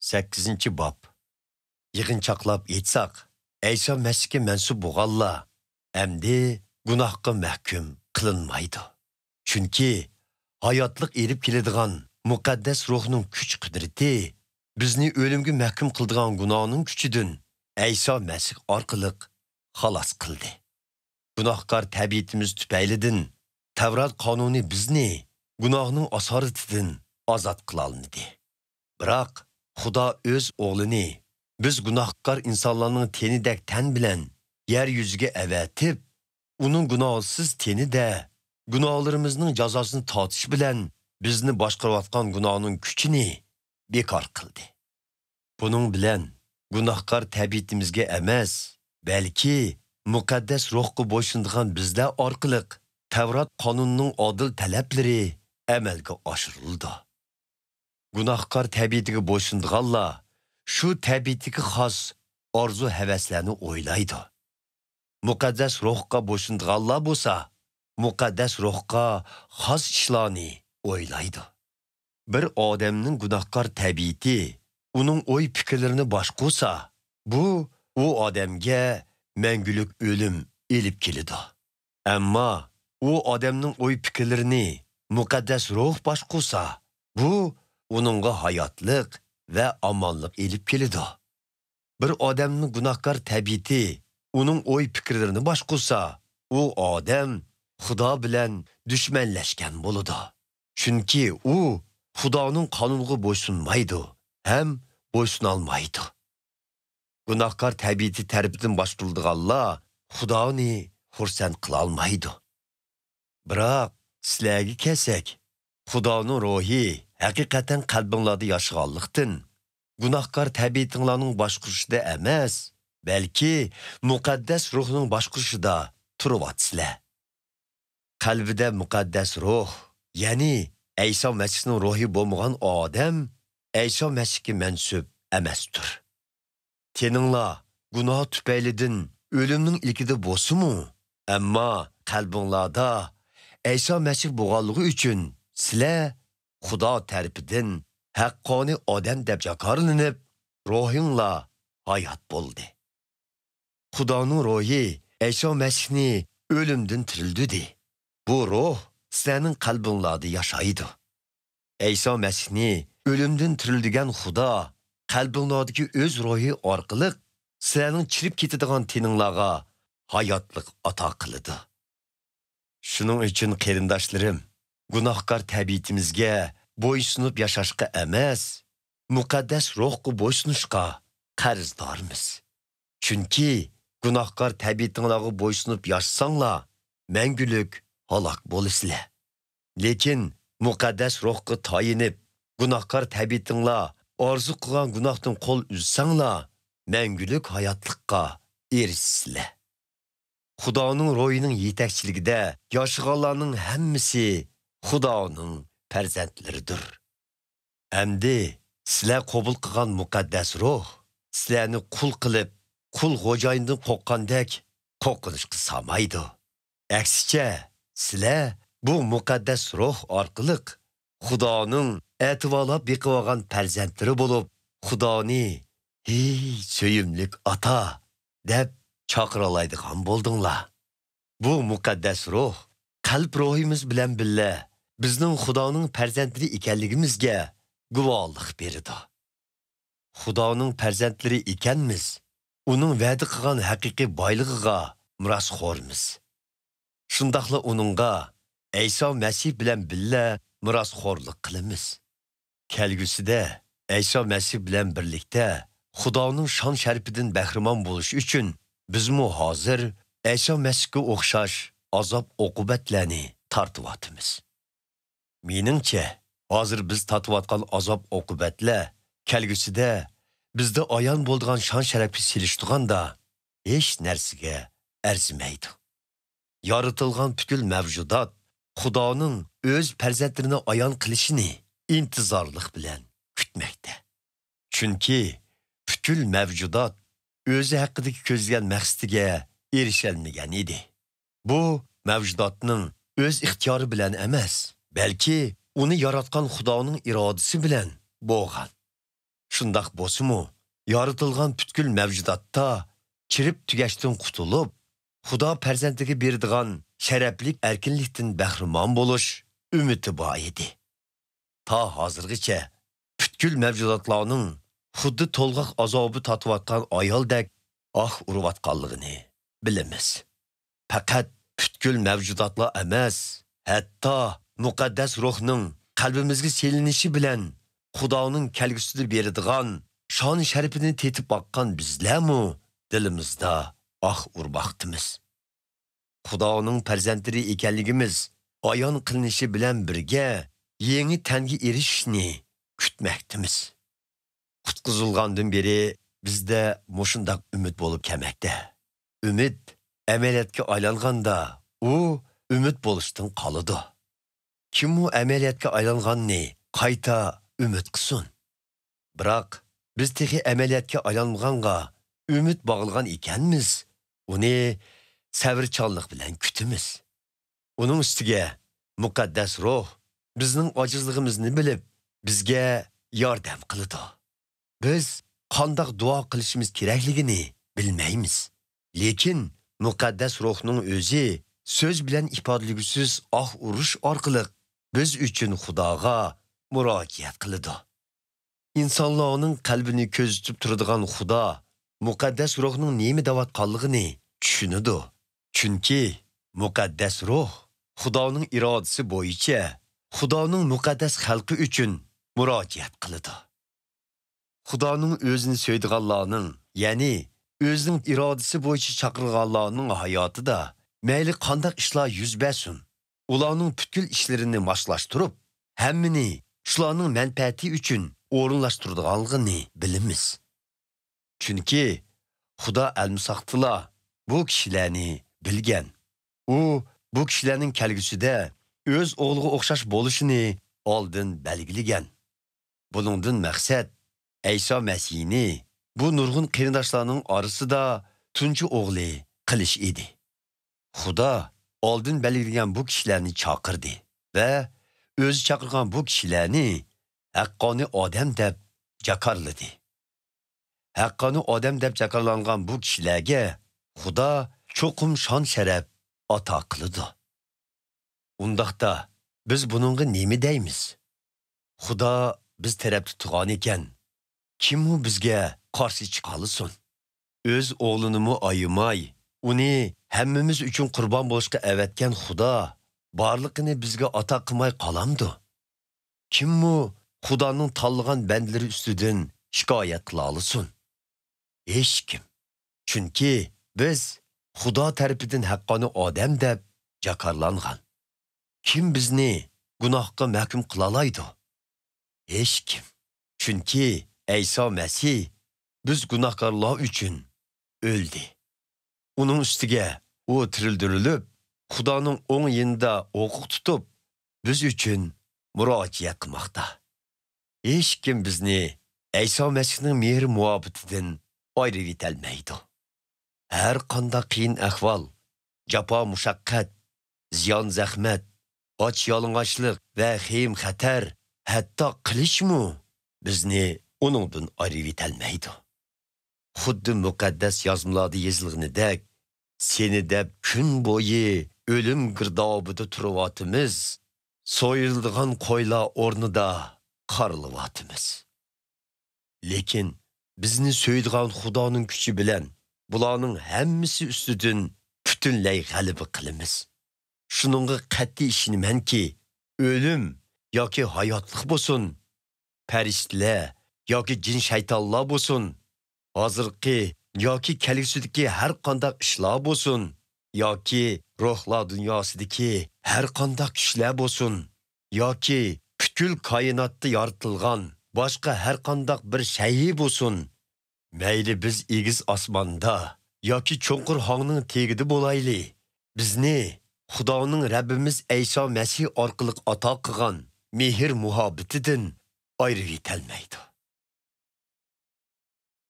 8 bob. Yig'inchoqlab aytsak, Ayso Masihga mansub bo'lganlar endi gunohga mahkum qilinmaydi. Chunki hayotlik erib keladigan muqaddas ruhning kuch-qudrati bizni o'limga mahkum qildigan gunohning kuchidan Ayso Masih orqali xalos qildi. Gunohkor tabiatimiz tufaylidan Tavrat qonuni bizni gunohning asoratidan ozod qila olmadi. Biroq Xudo o'z o'g'lini biz gunohkor insonlarning tenidek tan bilan yer yuziga avatib, uning gunohsiz tenida gunohlarimizning jazosini tortish bilan bizni boshqarayotgan gunohning kuchini bekor qildi. Buning bilan gunohkor tabiatimizga emas, balki muqaddas ruhga bo'ysunadigan bizlar orqali Tavrat qonunining odil talablari amalga oshirildi. Gunohkor tabiatiga bo'ysunadiganlar shu tabiatiga xos orzu-havaslarni o'ylaydi. Muqaddas ruhga bo'ysunadiganlar bo'lsa, muqaddas ruhga xos ishlarni o'ylaydi. Bir odamning gunohkor tabiati uning o'y fikrlarini boshqarsa, bu u odamga mangulik o'lim elib keladi. Ammo u odamning o'y fikrlarini muqaddas ruh boshqarsa, bu uningga hayotlik va omonlik elib keladi. Bir odamning gunohkor tabiati uning o'y fikrlarini boshqarsa, u odam Xudo bilan dushmanlashgan bo'ladi. Chunki u Xudoning qonuniga bo'ysunmaydi, ham bo'ysunolmaydi. Gunohkor tabiati tarafidan boshqarilganlar Xudoni xursand qila olmaydi. Biroq sizlarga kelsak, Xudoning ruhi haqiqatan qalbinglarda yashaganlikdan gunohkor tabiatinglarning boshqarishida emas, balki muqaddas ruhning boshqarishida turibsizlar. Qalbida muqaddas ruh, ya'ni Ayso Masihning ruhi bo'lmagan odam Ayso Masihga mansub emasdir. Teninglar gunoh tufaylidan o'limning ilkida bo'lsa-mu, ammo qalbinglarda Ayso Masih bo'lganligi uchun sizlar Xudo tarafidan haqqoniy odam deb jakorlanib, ruhinglar hayot bo'ldi. Xudoning ruhi Ayso Masihni o'limdan tirildi. Bu ruh sizlarning qalbinglarda yashaydi. Ayso Masihni o'limdan tirildigan Xudo qalbinglardagi o'z ruhi orqali sizlarning chirib ketadigan teninglarga hayotlik ato qiladi. Shuning uchun qarindoshlarim, gunohkor tabiatimizga bo'ysunib yashashga emas, muqaddas ruhga bo'ysunishga qarzdormiz. Chunki gunohkor tabiatinglarga bo'ysunib yashasanglar, mangulik halok bo'lasizlar. Lekin muqaddas ruhga tayinib, gunohkor tabiatinglar orzu qilgan gunohdan qo'l uzsanglar, mangulik hayotlikqa erishsizlar. Xudoning ruhining yetakchiligida yashaganlarning hammasi Xudoning farzandlaridir. Endi sizlar qabul qilgan muqaddas ruh sizlarni qul qilib, qul xo'jayindan qo'rqqandek qo'rqinishga solmaydi. Aksicha, sizlar bu muqaddas ruh orqali Xudoning e'tivolab beqib olgan farzandlari bo'lib, Xudoni "Ey so'yimlik ota" deb chaqira oladigan bo'ldinglar. Bu muqaddas ruh qalb ruhimiz bilan birga bizning Xudoning farzandlari ekanligimizga guvohlik beradi. Xudoning farzandlari ekanmiz, uning va'da qilgan haqiqiy boyligiga mirosxo'rmiz. Shundaqla uningga Ayso Masih bilan birga mirosxo'rlik qilamiz. Kelgusida Ayso Masih bilan birlikda Xudoning shon sharifidan bahramon bo'lish uchun bizmi hozir Ayso Masihga o'xshash azob uqubatlarni tortyapmiz. Meningcha, hozir biz tortayotgan azob uqubatlar kelgusida bizda ayon bo'lgan shon sharafi silishtiganda hech narsaga arzimaydi. Yaratilgan butkul mavjudot Xudoning o'z farzandlarini ayon qilishini intizorlik bilan kutmoqda. Chunki butkul mavjudot o'zi haqidagi ko'zlagan maqsadiga erishalmagan edi. Bu mavjudotning o'z ixtiyori bilan emas, balki uni yaratgan Xudoning irodasi bilan bo'lgan. Şundaq bolsunmu, yaratilgan bütkül mavjudotda kirib tugashdan qutulib, Xudo farzandiga beradigan sharaflik erkinlikdan bahramon bo'lish umidi bor edi. Ta hozirgacha bütkül mavjudotlarning xuddi to'lg'oq azobi tatiyotgan ayoldek urayotganligini bilamiz. Faqat bütkül mavjudotlar emas, hatto muqaddas ruhning qalbimizga selinishi bilan Xudoning kelgusida beradigan shon sharafini tetib baqqan bizlarmi dilimizda urmoqdimiz. Xudoning farzandlari ekanligimiz ayon qilinishi bilan birga yangi tanga erishishni kutmoqdimiz. Qutqizilgandan beri bizda mushundaq umid bo'lib kelmoqda. Umid amaliyotga aylanganda u umid bo'lishdan qoladi. Kim u amaliyotga aylanganni qayta umid qilsin. Biroq biz texi amaliyotga aylanmaganga umid bog'ilgan ekanmiz. Uni sabrchanlik bilan kutimiz. Uning ustiga muqaddas ruh bizning ojizligimizni bilib, bizga yordam qiladi. Biz qandoq duo qilishimiz kerakligini bilmaymiz. Lekin muqaddas ruhning o'zi so'z bilan ifodalagisiz urush orqali biz uchun Xudoga murojaat qiladi. İnsanlarning qalbini ko'zitib turadigan Xudo muqaddas ruhning nima deyotganligini tushunadi. Chunki muqaddas ruh Xudoning irodasi bo'yicha Xudoning muqaddas xalqi uchun murojaat qiladi. Xudoning o'zini so'ydiganlarning, ya'ni o'zining irodasi bo'yicha chaqirganlarning hayotida mayli qanday ishlar yuz bersin, ularning butkul ishlarini moslashtirib, hammani shularning manfaati uchun o'rinlashtiradiganligini bilamiz. Chunki Xudo al-Musaqtila bu kishilarni bilgan. U bu kishilarning kelgusida o'z o'g'liga o'xshash bo'lishini oldin belgilagan. Buningdan maqsad İsa Masihni bu nurg'un qarindoshlarning orasida tunchi o'g'li qilish edi. Xudo oldin belgilagan bu kishilarni chaqirdi va o'zi chaqirgan bu kishilarni haqqoniy odam deb jakarladi. Haqqoniy odam deb jakarlangan bu kishilarga Xudo cho'qim shon sharaf ato qildi. Undaqda biz buningga nima deymiz? Xudo biz tarafda turgan ekan, kim u bizga qarshi chiqalisin? O'z o'g'lini ayımay, uni hammamiz uchun qurbon bo'lishga avatgan Xudo barliqini bizga ato qilmay qolamdi. Kim u Xudoning tanlagan bandlari ustidan shikoyat qila olsin? Hech kim. Chunki biz Xudo tarafidan haqqoniy odam deb jakarlangan. Kim bizni gunohga mahkum qila oladi? Hech kim. Chunki İsa Masih biz gunohkorlar uchun o'ldi. Uning ustiga u tirildirilib, Xudoning o'ng yonida o'qiq tutib, biz uchun murojaat qilmoqda. Hech kim bizni İsa Masihning mehr muhabbatidan ayirib etolmaydi. Har qanday qiyin ahvol, jafo mushaqqat, ziyon zahmat, och yalang'ochlik va xim xatar, hatto qilishmi bizni uningdan ayirib etolmaydi. Xuddi muqaddas yozmalarda yozilganidek, seni deb kun bo'yi o'lim girdobida turayotimiz, so'yildigan qo'ylar o'rnida qarilayotimiz. Lekin bizni so'ydigan Xudoning kuchi bilan bularning hammasi ustidan butunlay g'alaba qilamiz. Shuningga qat'iy ishonamanki, o'lim yoki hayotlik bo'lsin, farishtalar yoki jin shaytonlar bo'lsin, hozirgi yoki kelgusidagi har qanday ishlar bo'lsin, yoki ruhlar dunyosidagi har qanday kuchlar bo'lsin, yoki butkul koinotda yaratilgan boshqa har qanday bir shay bo'lsin, mayli biz egiz osmonda yoki cho'nqur hongning tegida bo'layli, bizni Xudoning Rabbimiz İsa Masih orqali ato qilgan mehr muhabbatidan ayirib etolmaydi.